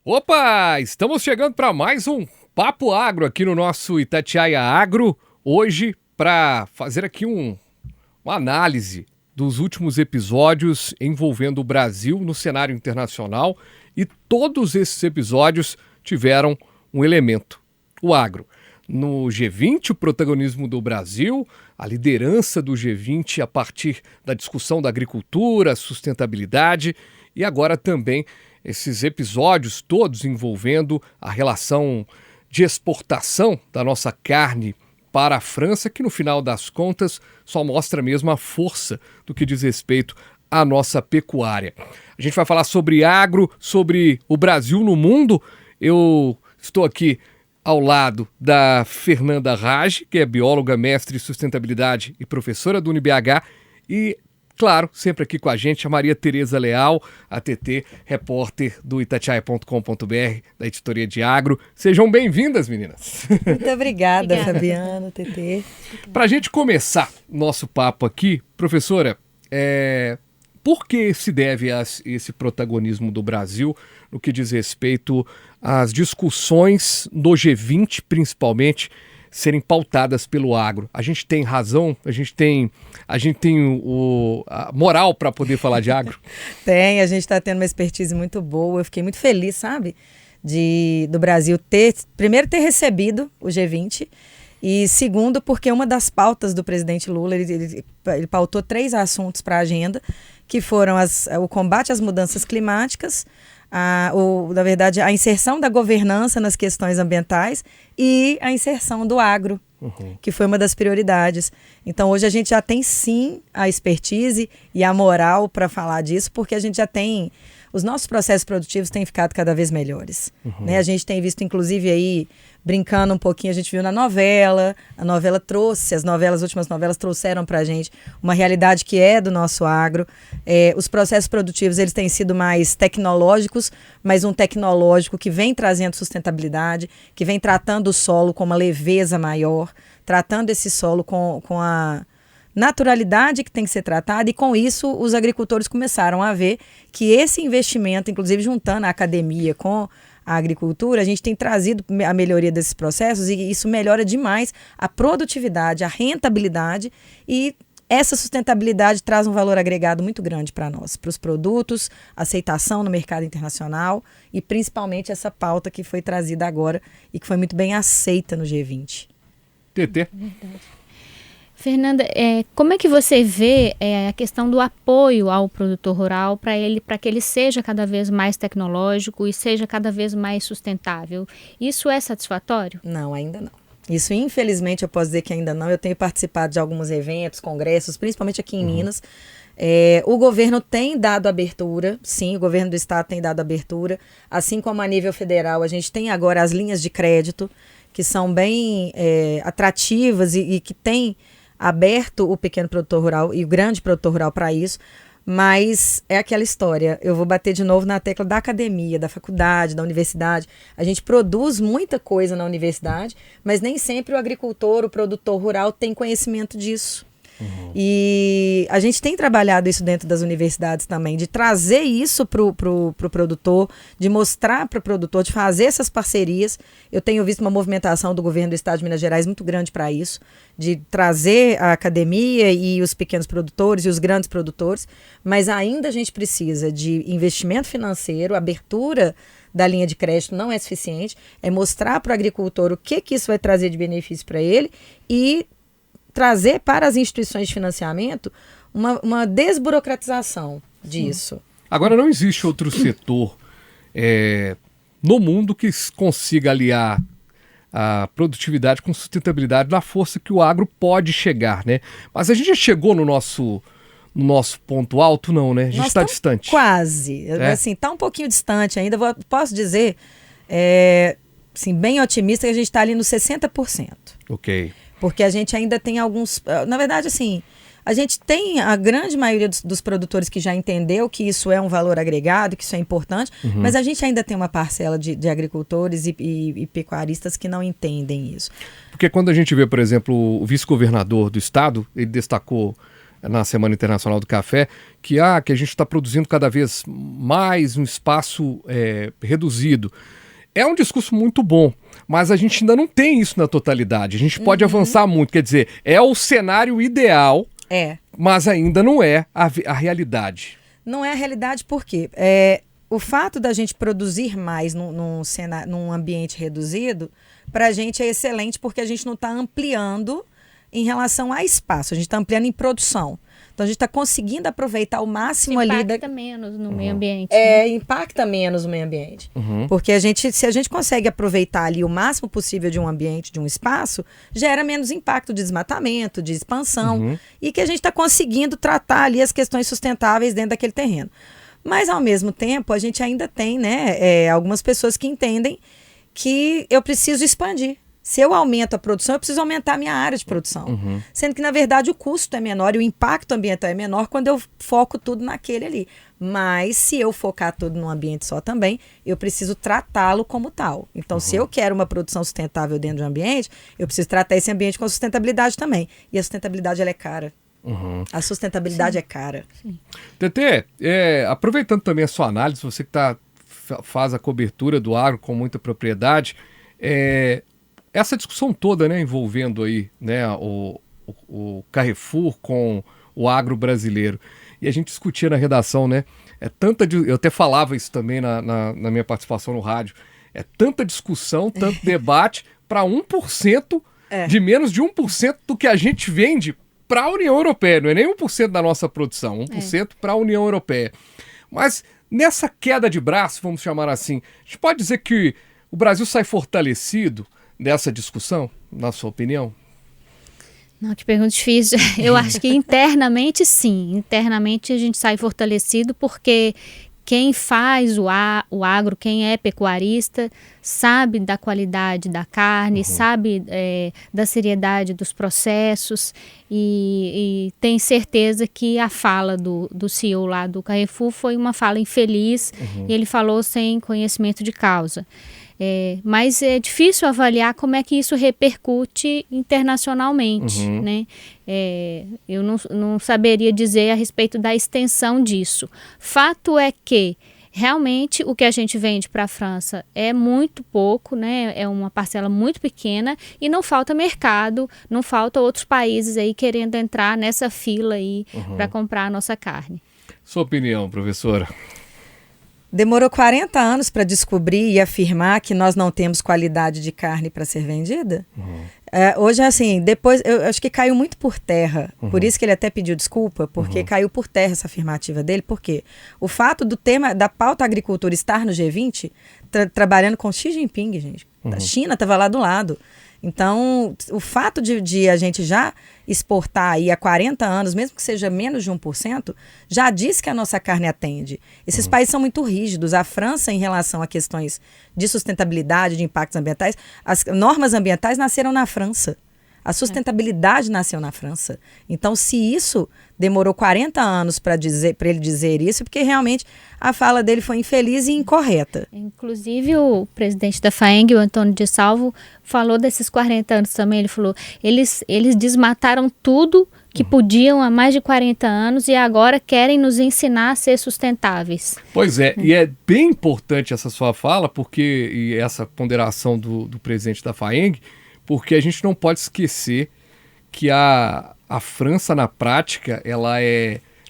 Opa, estamos chegando para mais um Papo Agro aqui no nosso Itatiaia Agro, hoje para fazer aqui uma análise dos últimos episódios envolvendo o Brasil no cenário internacional, e todos esses episódios tiveram um elemento, o agro. No G20, o protagonismo do Brasil, a liderança do G20 a partir da discussão da agricultura, sustentabilidade, e agora também esses episódios todos envolvendo a relação de exportação da nossa carne para a França, que no final das contas só mostra mesmo a força do que diz respeito à nossa pecuária. A gente vai falar sobre agro, sobre o Brasil no mundo. Eu estou aqui ao lado da Fernanda Rage, que é bióloga, mestre em sustentabilidade e professora do UniBH, e claro, sempre aqui com a gente, a Maria Tereza Leal, a TT, repórter do itatiaia.com.br, da editoria de agro. Sejam bem-vindas, meninas. Muito obrigada, Fabiana, TT. Para a gente começar nosso papo aqui, professora, por que se deve a esse protagonismo do Brasil no que diz respeito às discussões do G20, principalmente, serem pautadas pelo agro? A gente tem razão? A gente tem a moral para poder falar de agro? Tem, a gente está tendo uma expertise muito boa. Eu fiquei muito feliz, sabe, do Brasil primeiro ter recebido o G20, e segundo, porque uma das pautas do presidente Lula, ele pautou 3 assuntos para a agenda, que foram o combate às mudanças climáticas, na verdade, a inserção da governança nas questões ambientais e a inserção do agro, que foi uma das prioridades. Então, hoje a gente já tem, sim, a expertise e a moral para falar disso, porque a gente já tem... Os nossos processos produtivos têm ficado cada vez melhores. Né? A gente tem visto, inclusive, aí, brincando um pouquinho, a gente viu na novela, as últimas novelas trouxeram para a gente uma realidade que é do nosso agro. Os processos produtivos, eles têm sido mais tecnológicos, mas um tecnológico que vem trazendo sustentabilidade, que vem tratando o solo com uma leveza maior, tratando esse solo com a naturalidade que tem que ser tratada, e com isso os agricultores começaram a ver que esse investimento, inclusive juntando a academia com a agricultura, a gente tem trazido a melhoria desses processos, e isso melhora demais a produtividade, a rentabilidade, e essa sustentabilidade traz um valor agregado muito grande para nós, para os produtos, aceitação no mercado internacional, e principalmente essa pauta que foi trazida agora e que foi muito bem aceita no G20. TT. Verdade. Fernanda, como é que você vê a questão do apoio ao produtor rural para que ele seja cada vez mais tecnológico e seja cada vez mais sustentável? Isso é satisfatório? Não, ainda não. Isso, infelizmente, eu posso dizer que ainda não. Eu tenho participado de alguns eventos, congressos, principalmente aqui em Minas. O governo tem dado abertura, sim, o governo do estado tem dado abertura, assim como a nível federal. A gente tem agora as linhas de crédito, que são bem atrativas e que têm aberto o pequeno produtor rural e o grande produtor rural para isso, mas é aquela história, eu vou bater de novo na tecla da academia, da faculdade, da universidade. A gente produz muita coisa na universidade, mas nem sempre o agricultor, o produtor rural tem conhecimento disso. E a gente tem trabalhado isso dentro das universidades também, de trazer isso para o produtor, de mostrar para o produtor, de fazer essas parcerias. Eu tenho visto uma movimentação do governo do estado de Minas Gerais muito grande para isso, de trazer a academia e os pequenos produtores e os grandes produtores, mas ainda a gente precisa de investimento financeiro, abertura da linha de crédito não é suficiente, é mostrar para o agricultor o que isso vai trazer de benefício para ele e trazer para as instituições de financiamento uma desburocratização disso. Agora, não existe outro setor no mundo que consiga aliar a produtividade com sustentabilidade na força que o agro pode chegar, né? Mas a gente já chegou no nosso ponto alto, não, né? A gente está distante. Quase. Assim, está um pouquinho distante ainda. Posso dizer, assim, bem otimista, que a gente está ali nos 60%. Ok. Porque a gente ainda tem alguns... Na verdade, assim, a gente tem a grande maioria dos produtores que já entendeu que isso é um valor agregado, que isso é importante, mas a gente ainda tem uma parcela de agricultores e pecuaristas que não entendem isso. Porque quando a gente vê, por exemplo, o vice-governador do estado, ele destacou na Semana Internacional do Café, que a gente está produzindo cada vez mais um espaço reduzido. É um discurso muito bom, mas a gente ainda não tem isso na totalidade. A gente pode avançar muito, quer dizer, é o cenário ideal, mas ainda não é a realidade. Não é a realidade porque o fato da gente produzir mais num ambiente reduzido, para a gente é excelente porque a gente não está ampliando em relação a espaço, a gente está ampliando em produção. Então a gente está conseguindo aproveitar o máximo ali. Impacta menos no meio ambiente. Impacta menos no meio ambiente. Porque se a gente consegue aproveitar ali o máximo possível de um ambiente, de um espaço, gera menos impacto de desmatamento, de expansão, e que a gente está conseguindo tratar ali as questões sustentáveis dentro daquele terreno. Mas, ao mesmo tempo, a gente ainda tem, né, algumas pessoas que entendem que eu preciso expandir. Se eu aumento a produção, eu preciso aumentar a minha área de produção. Sendo que, na verdade, o custo é menor e o impacto ambiental é menor quando eu foco tudo naquele ali. Mas, se eu focar tudo num ambiente só também, eu preciso tratá-lo como tal. Então, se eu quero uma produção sustentável dentro de um ambiente, eu preciso tratar esse ambiente com sustentabilidade também. E a sustentabilidade, ela é cara. A sustentabilidade é cara. Tetê, aproveitando também a sua análise, você que faz a cobertura do agro com muita propriedade, essa discussão toda, né, envolvendo aí, né, o Carrefour com o agro brasileiro. E a gente discutia na redação, né? Eu até falava isso também na minha participação no rádio. É tanta discussão, tanto debate para 1% de menos de 1% do que a gente vende para a União Europeia. Não é nem 1% da nossa produção, 1% para a União Europeia. Mas nessa queda de braço, vamos chamar assim, a gente pode dizer que o Brasil sai fortalecido dessa discussão, na sua opinião? Não, que pergunta difícil. Eu acho que internamente sim. Internamente a gente sai fortalecido porque quem faz o agro, quem é pecuarista, sabe da qualidade da carne, sabe da seriedade dos processos e tem certeza que a fala do CEO lá do Carrefour foi uma fala infeliz e ele falou sem conhecimento de causa. Mas é difícil avaliar como é que isso repercute internacionalmente, né? Eu não saberia dizer a respeito da extensão disso. Fato é que realmente o que a gente vende para a França é muito pouco, né? É uma parcela muito pequena e não falta mercado, não falta outros países aí querendo entrar nessa fila aí para comprar a nossa carne. Sua opinião, professora? Demorou 40 anos para descobrir e afirmar que nós não temos qualidade de carne para ser vendida? Hoje, assim, depois, eu acho que caiu muito por terra. Por isso que ele até pediu desculpa, porque caiu por terra essa afirmativa dele. Por quê? O fato do tema da pauta agricultura estar no G20, trabalhando com Xi Jinping, gente. A China estava lá do lado. Então, o fato de a gente já exportar aí há 40 anos, mesmo que seja menos de 1%, já diz que a nossa carne atende. Esses países são muito rígidos. A França, em relação a questões de sustentabilidade, de impactos ambientais, as normas ambientais nasceram na França. A sustentabilidade nasceu na França. Então, se isso demorou 40 anos para ele dizer isso, porque realmente a fala dele foi infeliz e incorreta. Inclusive, o presidente da FAENG, o Antônio de Salvo, falou desses 40 anos também. Ele falou, eles desmataram tudo que podiam há mais de 40 anos e agora querem nos ensinar a ser sustentáveis. Pois é, e é bem importante essa sua fala, e essa ponderação do presidente da FAENG, porque a gente não pode esquecer que a França, na prática, ela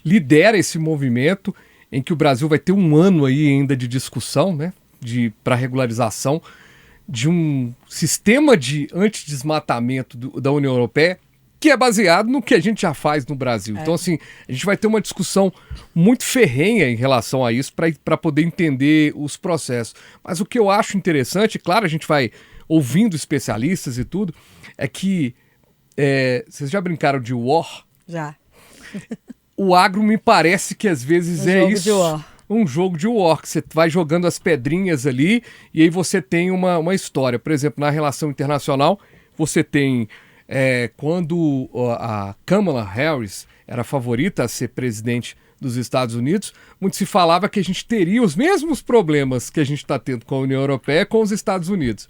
lidera esse movimento em que o Brasil vai ter um ano aí ainda de discussão, né, para regularização de um sistema de antidesmatamento da União Europeia que é baseado no que a gente já faz no Brasil. Então, assim, a gente vai ter uma discussão muito ferrenha em relação a isso para poder entender os processos. Mas o que eu acho interessante, claro, a gente vai ouvindo especialistas e tudo, é que vocês já brincaram de war? Já. O agro me parece que às vezes um jogo de war, que você vai jogando as pedrinhas ali e aí você tem uma história. Por exemplo, na relação internacional, você tem quando a Kamala Harris era a favorita a ser presidente dos Estados Unidos, muito se falava que a gente teria os mesmos problemas que a gente está tendo com a União Europeia com os Estados Unidos.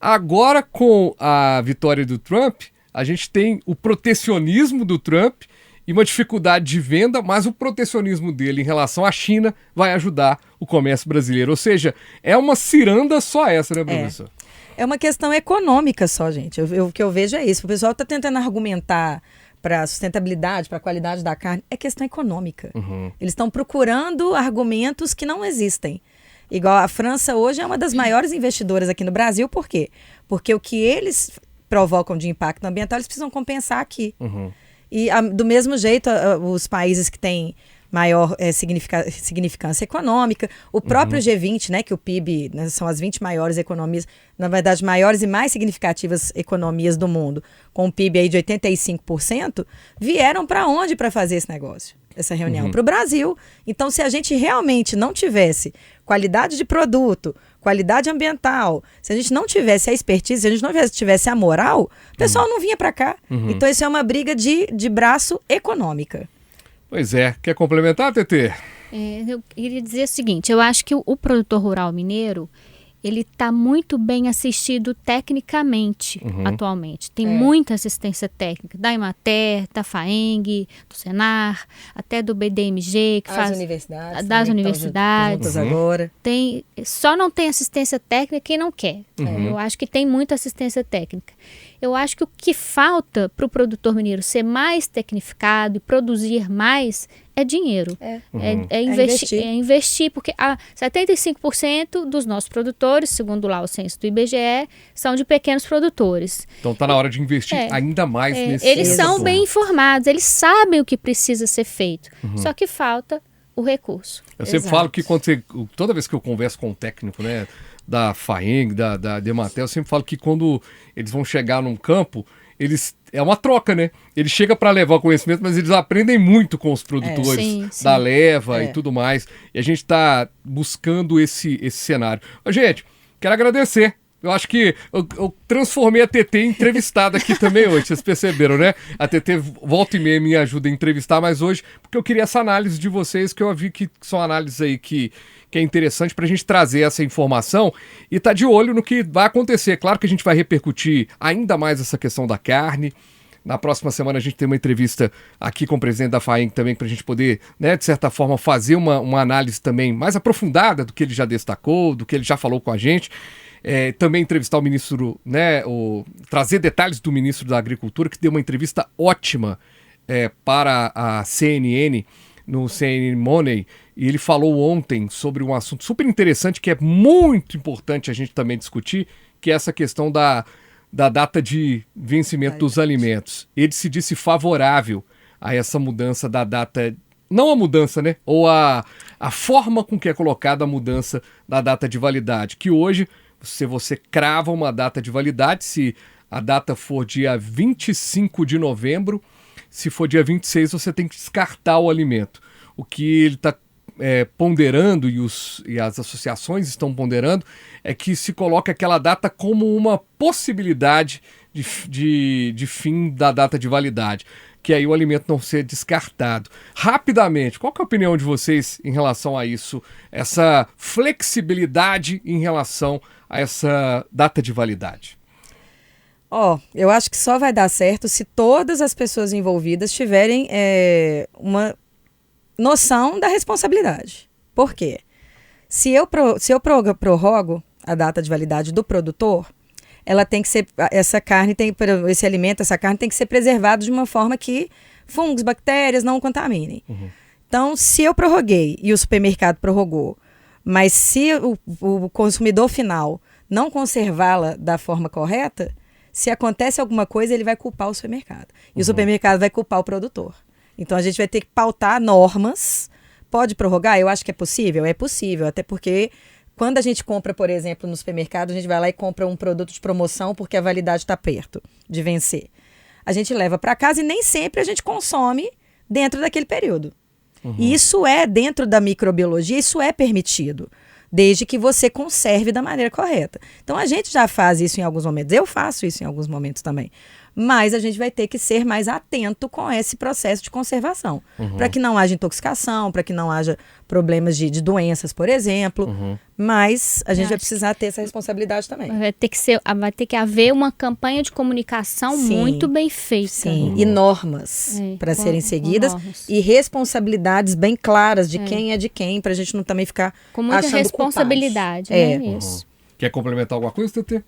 Agora, com a vitória do Trump, a gente tem o protecionismo do Trump e uma dificuldade de venda, mas o protecionismo dele em relação à China vai ajudar o comércio brasileiro. Ou seja, é uma ciranda só essa, né, professor? É uma questão econômica só, gente. O que eu vejo é isso. O pessoal está tentando argumentar para a sustentabilidade, para a qualidade da carne. É questão econômica. Eles estão procurando argumentos que não existem. Igual a França hoje é uma das maiores investidoras aqui no Brasil. Por quê? Porque o que eles provocam de impacto ambiental, eles precisam compensar aqui. E do mesmo jeito, os países que têm maior significância econômica, o próprio G20, né, que o PIB, né, são as 20 maiores economias, na verdade, maiores e mais significativas economias do mundo, com um PIB aí de 85%, vieram para onde para fazer esse negócio? Essa reunião? Para o Brasil. Então, se a gente realmente não tivesse qualidade de produto, qualidade ambiental, se a gente não tivesse a expertise, se a gente não tivesse a moral, o pessoal não vinha para cá. Então, isso é uma briga de braço econômica. Pois é. Quer complementar, Tetê? Eu queria dizer o seguinte, eu acho que o produtor rural mineiro, ele está muito bem assistido tecnicamente atualmente. Tem muita assistência técnica da Emater, da FAENG, do Senar, até do BDMG, que faz universidades, das universidades. Juntas agora. Só não tem assistência técnica quem não quer. Eu acho que tem muita assistência técnica. Eu acho que o que falta para o produtor mineiro ser mais tecnificado e produzir mais é dinheiro. É investir, porque 75% dos nossos produtores, segundo lá o censo do IBGE, são de pequenos produtores. Então está na hora de investir ainda mais nesse Eles setor. são bem informados, eles sabem o que precisa ser feito, só que falta o recurso. Eu sempre falo que toda vez que eu converso com um técnico, né, da FAENG, da Emater, eu sempre falo que quando eles vão chegar num campo, é uma troca, né? Ele chega para levar o conhecimento, mas eles aprendem muito com os produtores da leva e tudo mais. E a gente está buscando esse cenário. Gente, quero agradecer. Eu acho que eu transformei a TT em entrevistada aqui também hoje, vocês perceberam, né? A TT volta e meia me ajuda a entrevistar, mas hoje, porque eu queria essa análise de vocês, que eu vi que são análises aí que é interessante para a gente trazer essa informação e tá de olho no que vai acontecer. Claro que a gente vai repercutir ainda mais essa questão da carne. Na próxima semana a gente tem uma entrevista aqui com o presidente da FAENG também para a gente poder, né, de certa forma, fazer uma análise também mais aprofundada do que ele já destacou, do que ele já falou com a gente. Também entrevistar o ministro, né, trazer detalhes do ministro da Agricultura, que deu uma entrevista ótima para a CNN, no CNN Money, e ele falou ontem sobre um assunto super interessante que é muito importante a gente também discutir, que é essa questão da data de vencimento dos alimentos. Ele se disse favorável a essa mudança da data, não a mudança, né, ou a forma com que é colocada a mudança da data de validade, que hoje, se você crava uma data de validade, se a data for dia 25 de novembro, se for dia 26, você tem que descartar o alimento. O que ele está ponderando e as associações estão ponderando é que se coloca aquela data como uma possibilidade de fim da data de validade, que aí o alimento não ser descartado. Rapidamente, qual que é a opinião de vocês em relação a isso? Essa flexibilidade em relação a essa data de validade? Eu acho que só vai dar certo se todas as pessoas envolvidas tiverem uma noção da responsabilidade. Por quê? Se eu prorrogo a data de validade do produtor, ela tem que ser, esse alimento, essa carne tem que ser preservado de uma forma que fungos, bactérias não o contaminem. Então, se eu prorroguei e o supermercado prorrogou, mas se o consumidor final não conservá-la da forma correta, se acontece alguma coisa, ele vai culpar o supermercado. E o supermercado vai culpar o produtor. Então, a gente vai ter que pautar normas. Pode prorrogar? Eu acho que é possível. É possível, até porque quando a gente compra, por exemplo, no supermercado, a gente vai lá e compra um produto de promoção porque a validade está perto de vencer. A gente leva para casa e nem sempre a gente consome dentro daquele período. E isso dentro da microbiologia, isso é permitido, desde que você conserve da maneira correta. Então, a gente já faz isso em alguns momentos. Eu faço isso em alguns momentos também. mas a gente vai ter que ser mais atento com esse processo de conservação, para que não haja intoxicação, para que não haja problemas de doenças, por exemplo, mas a gente vai precisar ter essa responsabilidade também. Vai ter que haver uma campanha de comunicação muito bem feita. Sim, e normas para serem seguidas e responsabilidades bem claras de quem é de quem, para a gente não também ficar com muita achando responsabilidade, né? Isso. Quer complementar alguma coisa, Tetê?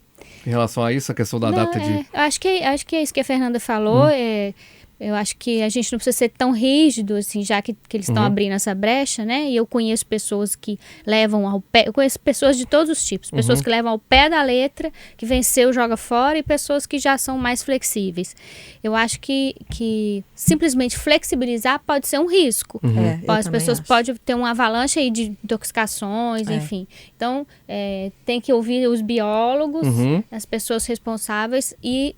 Em relação a isso, a questão da data de... Acho que é isso que a Fernanda falou. Eu acho que a gente não precisa ser tão rígido, assim, já que eles estão abrindo essa brecha, né? E eu conheço pessoas que levam ao pé... Eu conheço pessoas de todos os tipos. Pessoas que levam ao pé da letra, que venceu, joga fora, e pessoas que já são mais flexíveis. Eu acho que simplesmente flexibilizar pode ser um risco. As pessoas podem ter uma avalanche aí de intoxicações, enfim. Então, tem que ouvir os biólogos, as pessoas responsáveis e...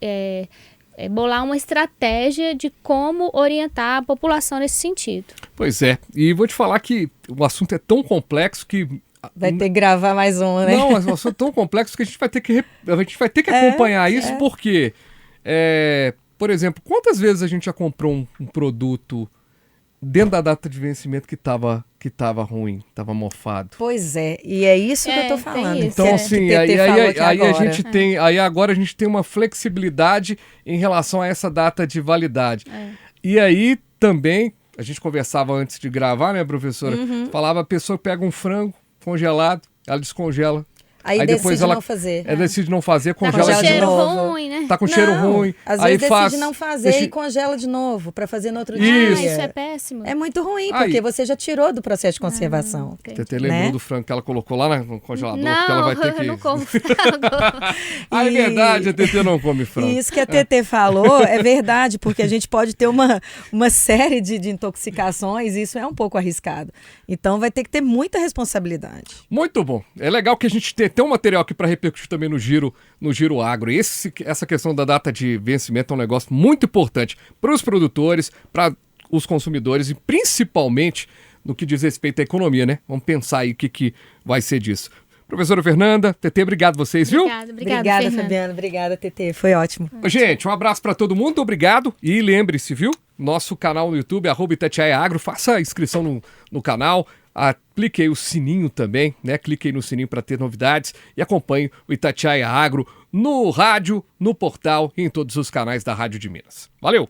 bolar uma estratégia de como orientar a população nesse sentido. Pois é, e vou te falar que o assunto é tão complexo que... Vai ter que gravar mais um, né? Não, o assunto é tão complexo que a gente vai ter que acompanhar isso, porque, por exemplo, quantas vezes a gente já comprou um produto dentro da data de vencimento que estava ruim, estava mofado? Pois é, e é isso que eu tô falando. Então, assim, aí agora a gente tem uma flexibilidade em relação a essa data de validade. E aí também, a gente conversava antes de gravar, né, professora? Falava, a pessoa pega um frango congelado, ela descongela. Aí depois ela não fazer. Ela decide não fazer, congela tá com de cheiro novo. ruim, né? Tá com cheiro ruim. Às vezes decide não fazer e congela de novo para fazer no outro dia. Isso é péssimo. É muito ruim, porque você já tirou do processo de conservação. Você lembrou do frango que ela colocou lá no congelador? Não, porque ela vai ter que... eu não como frango. É verdade, a Tetê não come frango. E isso que a Tetê falou é verdade, porque a gente pode ter uma série de intoxicações e isso é um pouco arriscado. Então vai ter que ter muita responsabilidade. Muito bom. É legal que a gente tem um material aqui para repercutir também no Giro Agro. Essa questão da data de vencimento é um negócio muito importante para os produtores, para os consumidores e principalmente no que diz respeito à economia, né? Vamos pensar aí o que vai ser disso. Professora Fernanda, Tetê, obrigado vocês, viu? Obrigada, Fabiana. Obrigada, Tetê. Foi ótimo. Gente, um abraço para todo mundo, obrigado. E lembre-se, viu? Nosso canal no YouTube, @ItatiaiaAgro, faça a inscrição no canal. Clique aí o sininho também, né? Clique aí no sininho para ter novidades e acompanhe o Itatiaia Agro no rádio, no portal e em todos os canais da Rádio de Minas. Valeu!